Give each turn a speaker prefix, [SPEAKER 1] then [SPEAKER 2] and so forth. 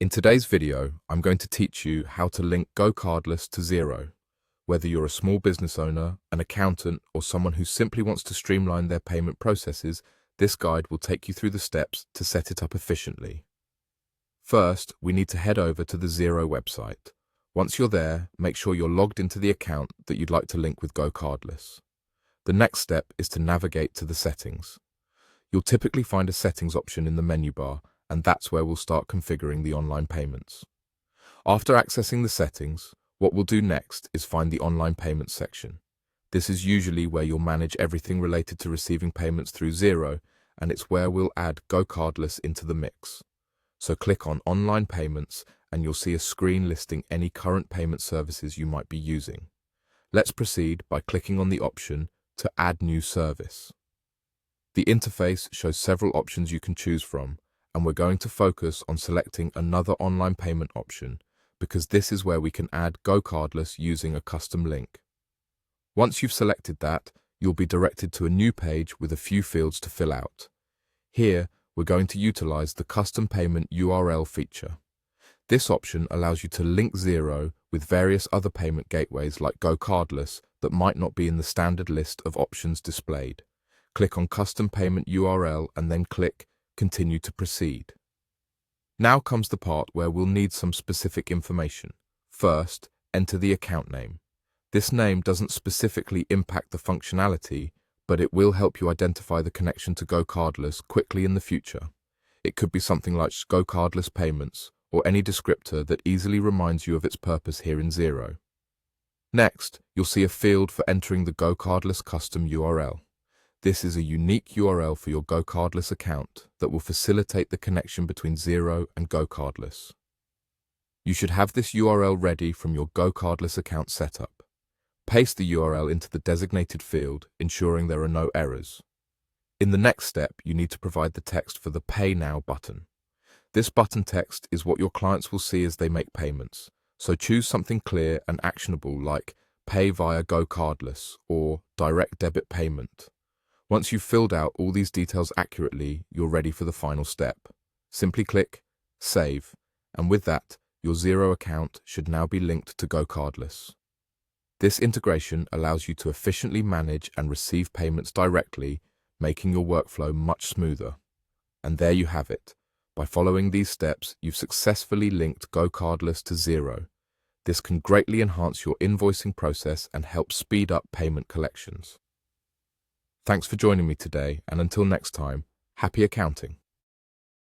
[SPEAKER 1] In today's video, I'm going to teach you how to link GoCardless to Xero. Whether you're a small business owner, an accountant, or someone who simply wants to streamline their payment processes, this guide will take you through the steps to set it up efficiently. First, we need to head over to the Xero website. Once you're there, make sure you're logged into the account that you'd like to link with GoCardless. The next step is to navigate to the settings. You'll typically find a settings option in the menu bar, and that's where we'll start configuring the online payments. After accessing the settings, what we'll do next is find the online payments section. This is usually where you'll manage everything related to receiving payments through Xero, and it's where we'll add GoCardless into the mix. So click on Online Payments and you'll see a screen listing any current payment services you might be using. Let's proceed by clicking on the option to Add New Service. The interface shows several options you can choose from, and we're going to focus on selecting another online payment option because this is where we can add GoCardless using a custom link. Once you've selected that, you'll be directed to a new page with a few fields to fill out. Here, we're going to utilize the custom payment URL feature. This option allows you to link Xero with various other payment gateways like GoCardless that might not be in the standard list of options displayed. Click on Custom Payment URL and then click Continue to proceed. Now comes the part where we'll need some specific information. First, enter the account name. This name doesn't specifically impact the functionality, but it will help you identify the connection to GoCardless quickly in the future. It could be something like GoCardless Payments or any descriptor that easily reminds you of its purpose here in Xero. Next, you'll see a field for entering the GoCardless custom URL. This is a unique URL for your GoCardless account that will facilitate the connection between Xero and GoCardless. You should have this URL ready from your GoCardless account setup. Paste the URL into the designated field, ensuring there are no errors. In the next step, you need to provide the text for the Pay Now button. This button text is what your clients will see as they make payments, so choose something clear and actionable like Pay via GoCardless or Direct Debit Payment. Once you've filled out all these details accurately, you're ready for the final step. Simply click Save, and with that, your Xero account should now be linked to GoCardless. This integration allows you to efficiently manage and receive payments directly, making your workflow much smoother. And there you have it. By following these steps, you've successfully linked GoCardless to Xero. This can greatly enhance your invoicing process and help speed up payment collections. Thanks for joining me today, and until next time, happy accounting!